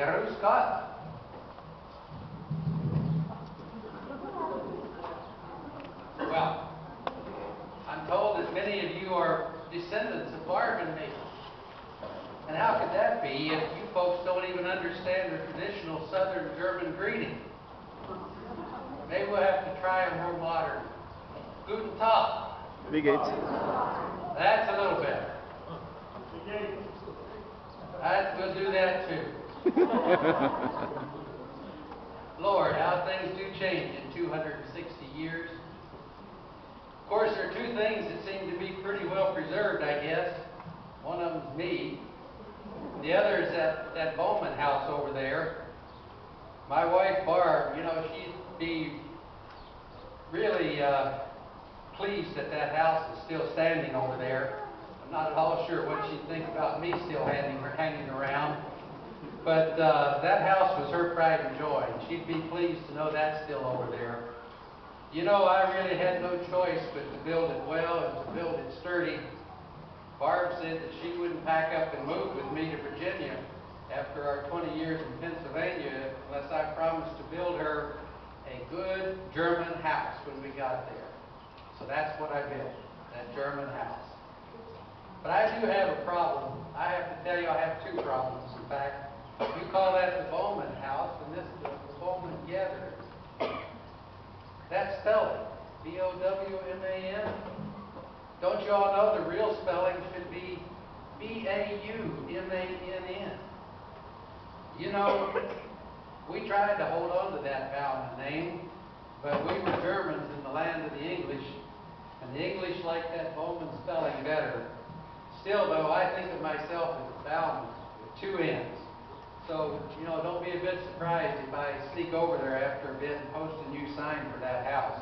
Grüß Gott. Well, I'm told that many of you are descendants of Barb and me. And how could that be if you folks don't even understand the traditional Southern German greeting? Maybe we'll have to try a more modern. Guten Tag. Wie geht's? That's a little better. We'll do that too. Lord, how things do change in 260 years. Of course, there are two things that seem to be pretty well preserved, I guess. One of them's me. The other is that Bowman house over there. My wife, Barb, you know, she'd be really pleased that that house is still standing over there. I'm not at all sure what she'd think about me still hanging around. But that house was her pride and joy. She'd be pleased to know that's still over there. You know, I really had no choice but to build it well and to build it sturdy. Barb said that she wouldn't pack up and move with me to Virginia after our 20 years in Pennsylvania unless I promised to build her a good German house when we got there. So that's what I built, that German house. But I do have a problem. I have to tell you, I have two problems, in fact. You call that the Bowman house, and this is the Bowman Gathering. That spelling, B-O-W-M-A-N. Don't you all know the real spelling should be B-A-U-M-A-N-N? You know, we tried to hold on to that Bowman name, but we were Germans in the land of the English, and the English like that Bowman spelling better. Still, though, I think of myself as Bowman with two N's. So, you know, don't be a bit surprised if I sneak over there after a bit and post a new sign for that house.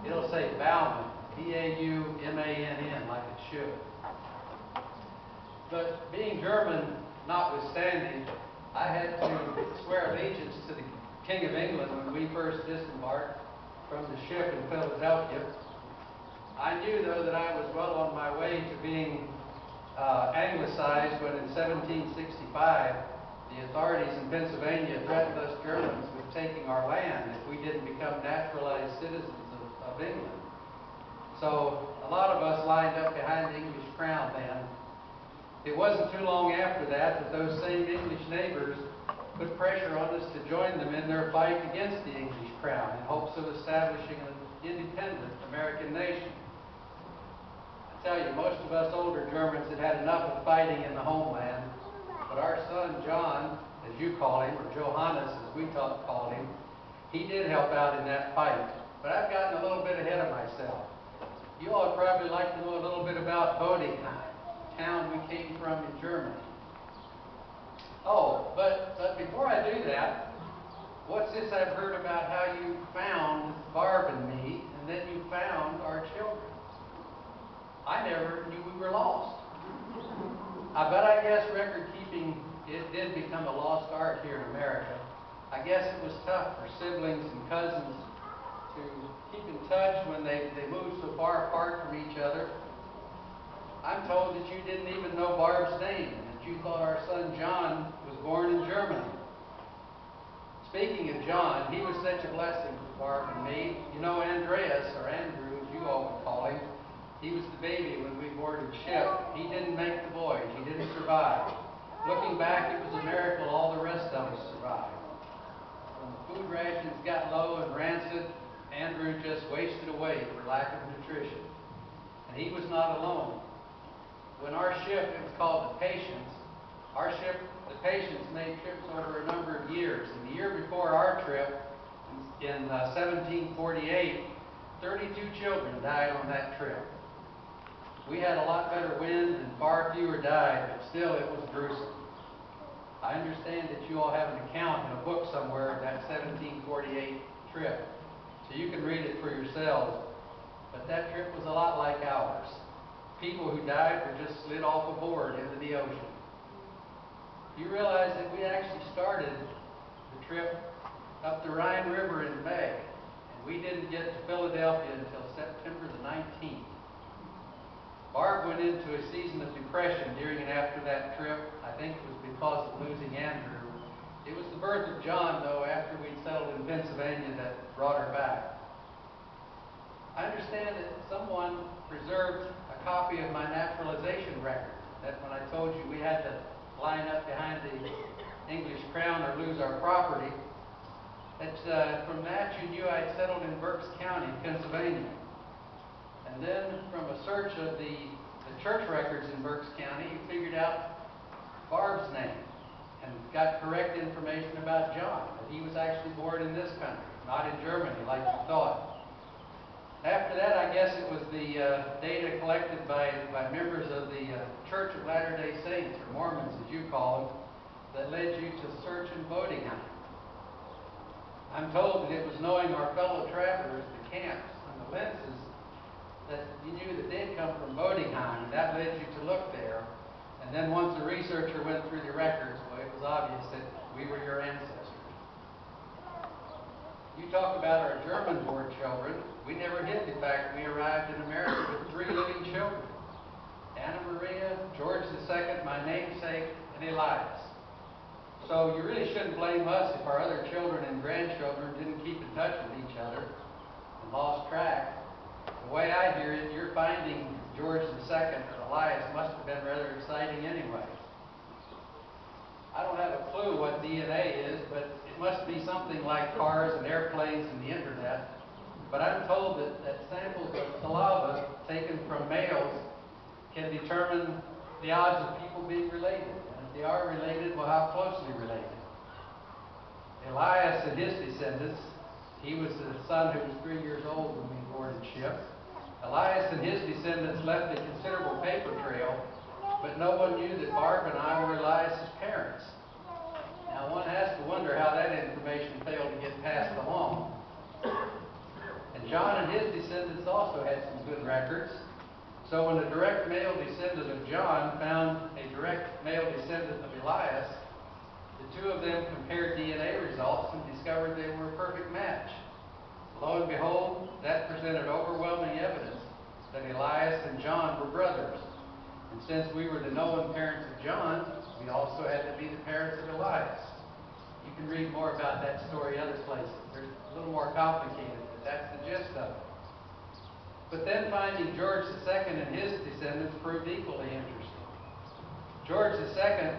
It'll say Bowman, B-A-U-M-A-N-N, like it should. But being German notwithstanding, I had to swear allegiance to the King of England when we first disembarked from the ship in Philadelphia. I knew, though, that I was well on my way to being anglicized when in 1765 the authorities in Pennsylvania threatened us Germans with taking our land if we didn't become naturalized citizens of England. So a lot of us lined up behind the English crown then. It wasn't too long after that those same English neighbors put pressure on us to join them in their fight against the English crown in hopes of establishing an independent American nation. I tell you, most of us older Germans had had enough of fighting in the homeland, but our son John, as you call him, or Johannes as we called him, he did help out in that fight. But I've gotten a little bit ahead of myself. You all would probably like to know a little bit about Bodingheim, the town we came from in Germany. Oh, but before I do that, what's this I've heard about how you found Barb and me, and then you found our children? I never knew we were lost. But I guess record keeping, it did become a lost art here in America. I guess it was tough for siblings and cousins to keep in touch when they moved so far apart from each other. I'm told that you didn't even know Barb's name, and that you thought our son John was born in Germany. Speaking of John, he was such a blessing to Barb and me. You know Andreas, or Andrew as you all would call him, he was the baby when we boarded ship. He didn't make the voyage. He didn't survive. Looking back, it was a miracle all the rest of us survived. When the food rations got low and rancid, Andrew just wasted away for lack of nutrition. And he was not alone. When our ship, it was called the Patience, our ship, the Patience, made trips over a number of years. And the year before our trip, in 1748, 32 children died on that trip. We had a lot better wind and far fewer died, but still it was gruesome. I understand that you all have an account in a book somewhere of that 1748 trip, so you can read it for yourselves. But that trip was a lot like ours. People who died were just slid off a board into the ocean. You realize that we actually started the trip up the Rhine River in May, and we didn't get to Philadelphia until September the 19th. Barb went into a season of depression during and after that trip. I think it was because of losing Andrew. It was the birth of John, though, after we'd settled in Pennsylvania that brought her back. I understand that someone preserved a copy of my naturalization record. That when I told you we had to line up behind the English crown or lose our property, that from that you knew I'd settled in Berks County, Pennsylvania. And then from a search of the church records in Berks County, you figured out Barb's name and got correct information about John, that he was actually born in this country, not in Germany like you thought. After that, I guess it was the data collected by members of the Church of Latter-day Saints, or Mormons as you call them, that led you to search in Bodingham. I'm told that it was knowing our fellow travelers, the camps, and the lenses, that you knew that they'd come from Bodingham, and that led you to look there. And then once a researcher went through the records, well, it was obvious that we were your ancestors. You talk about our German-born children. We never hid the fact we arrived in America with 3 living children: Anna Maria, George II, my namesake, and Elias. So you really shouldn't blame us if our other children and grandchildren didn't keep in touch with each other and lost track. The way I hear it, your finding George II or Elias must have been rather exciting anyway. I don't have a clue what DNA is, but it must be something like cars and airplanes and the internet. But I'm told that samples of saliva taken from males can determine the odds of people being related. And if they are related, well, how closely related? Elias and his descendants, he was the son who was 3 years old when we boarded ship. Elias and his descendants left a considerable paper trail, but no one knew that Barb and I were Elias's parents. Now, one has to wonder how that information failed to get passed along. And John and his descendants also had some good records. So when a direct male descendant of John found a direct male descendant of Elias, the two of them compared DNA results and discovered they were a perfect match. Lo and behold, that presented overwhelming evidence that Elias and John were brothers. And since we were the known parents of John, we also had to be the parents of Elias. You can read more about that story other places. They're a little more complicated, but that's the gist of it. But then finding George II and his descendants proved equally interesting. George II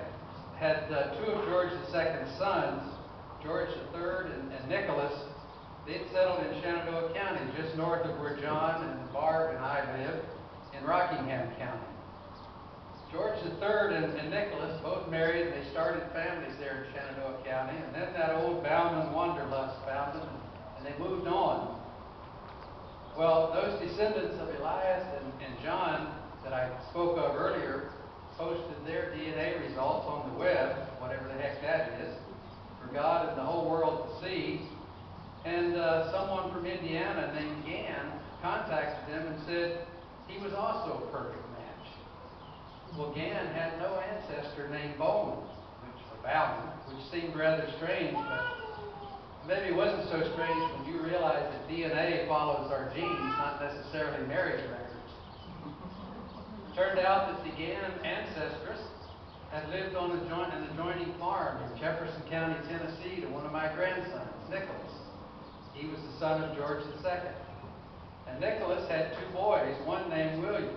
had 2 of George II's sons, George III and Nicholas. They'd settled in Shenandoah County, just north of where John and Barb and I live, in Rockingham County. George III and Nicholas both married, and they started families there in Shenandoah County. And then that old Bowman wanderlust found them, and they moved on. Well, those descendants of Elias and John that I spoke of earlier posted their DNA results on the web, whatever the heck that is, for God and the whole world to see. And someone from Indiana named Gann contacted them and said he was also a perfect match. Well, Gann had no ancestor named Bowman, which seemed rather strange, but maybe it wasn't so strange when you realize that DNA follows our genes, not necessarily marriage records. Turned out that the Gann ancestress had lived on an adjoining farm in Jefferson County, Tennessee, to one of my grandsons, Nicholas. He was the son of George II. And Nicholas had 2 boys, one named William.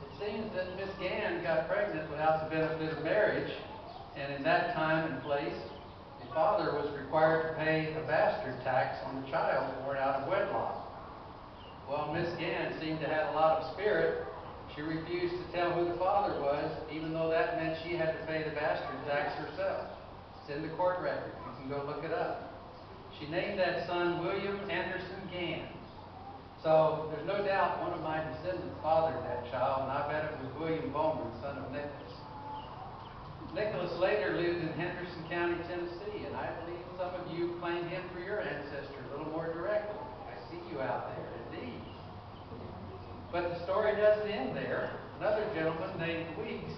It seems that Miss Gann got pregnant without the benefit of marriage, and in that time and place, the father was required to pay a bastard tax on the child born out of wedlock. Well, Miss Gann seemed to have a lot of spirit. She refused to tell who the father was, even though that meant she had to pay the bastard tax herself. It's in the court record. You can go look it up. She named that son William Anderson Gann. So there's no doubt one of my descendants fathered that child, and I bet it was William Bowman, son of Nicholas. Nicholas later lived in Henderson County, Tennessee, and I believe some of you claim him for your ancestor a little more directly. I see you out there, indeed. But the story doesn't end there. Another gentleman named Weeks,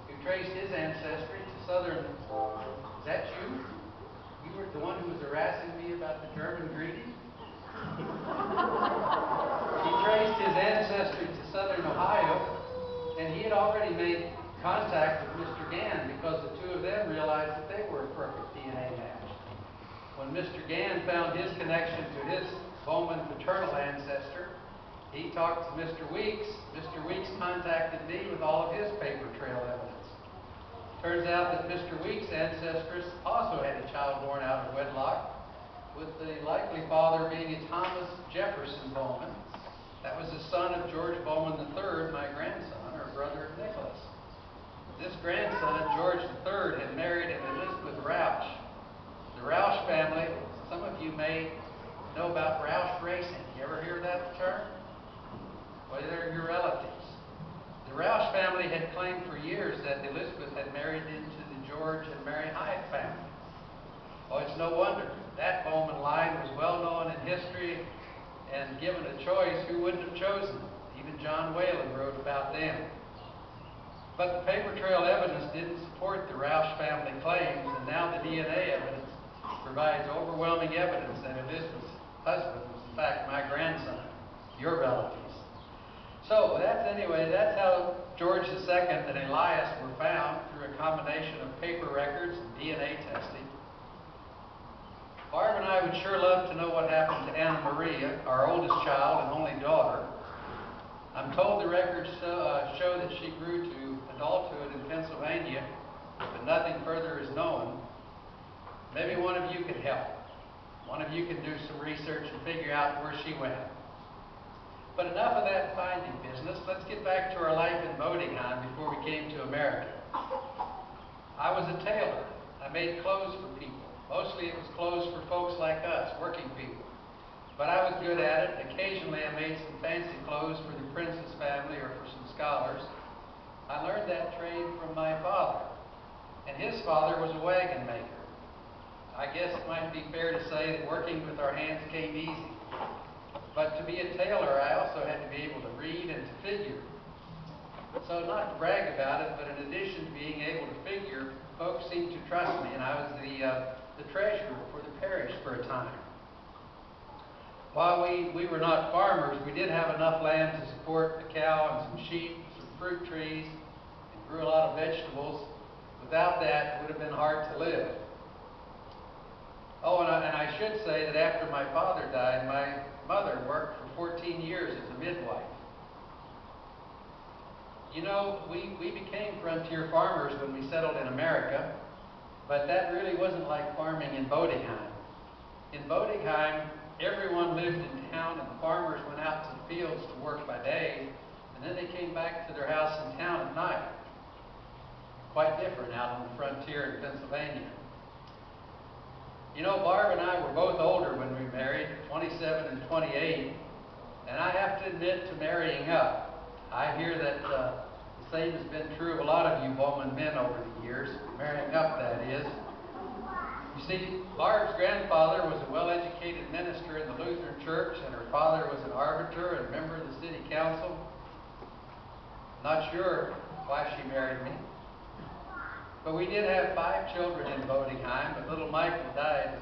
who traced his ancestry to southern... Is that you? You were the one who was harassing me about the German greeting? He traced his ancestry to southern Ohio, and he had already made contact with Mr. Gann because the two of them realized that they were a perfect DNA match. When Mr. Gann found his connection to his Bowman paternal ancestor, he talked to Mr. Weeks. Mr. Weeks contacted me with all of his paper trail evidence. Turns out that Mr. Weeks' ancestress also had a child born out of wedlock, with the likely father being a Thomas Jefferson Bowman. That was the son of George Bowman III, my grandson, or brother of Nicholas. This grandson, George III, had married an Elizabeth Roush. The Roush family, some of you may know about Roush racing. You ever hear that term? Well, they're your relatives. The Roush family had claimed for years that Elizabeth had married into the George and Mary Hyde family. Oh, it's no wonder. That Bowman line was well known in history, and given a choice, who wouldn't have chosen them? Even John Whalen wrote about them. But the paper trail evidence didn't support the Roush family claims, and now the DNA evidence provides overwhelming evidence that Elizabeth's husband was in fact my grandson, your relatives. So that's how George II and Elias were found through a combination of paper records and DNA testing. Barb and I would sure love to know what happened to Anna Maria, our oldest child and only daughter. I'm told the records show that she grew to adulthood in Pennsylvania, but nothing further is known. Maybe one of you could help. One of you can do some research and figure out where she went. But enough of that finding business. Let's get back to our life in Bodingham before we came to America. I was a tailor. I made clothes for people. Mostly it was clothes for folks like us, working people. But I was good at it. Occasionally I made some fancy clothes for the Princess family or for some scholars. I learned that trade from my father. And his father was a wagon maker. I guess it might be fair to say that working with our hands came easy. But to be a tailor, I also had to be able to read and to figure. So not to brag about it, but in addition to being able to figure, folks seemed to trust me, and I was the treasurer for the parish for a time. While we were not farmers, we did have enough land to support a cow and some sheep, some fruit trees, and grew a lot of vegetables. Without that, it would have been hard to live. Oh, and I should say that after my father died, my mother worked for 14 years as a midwife. You know, we became frontier farmers when we settled in America, but that really wasn't like farming in Bodingham. In Bodingham, everyone lived in town, and the farmers went out to the fields to work by day, and then they came back to their house in town at night. Quite different out on the frontier in Pennsylvania. You know, Barb and I were both older when we married, 27 and 28, and I have to admit to marrying up. I hear that the same has been true of a lot of you Bowman men over the years, marrying up, that is. You see, Barb's grandfather was a well-educated minister in the Lutheran Church, and her father was an arbiter and member of the city council. Not sure why she married me. But we did have 5 children in Bodingham, but little Michael died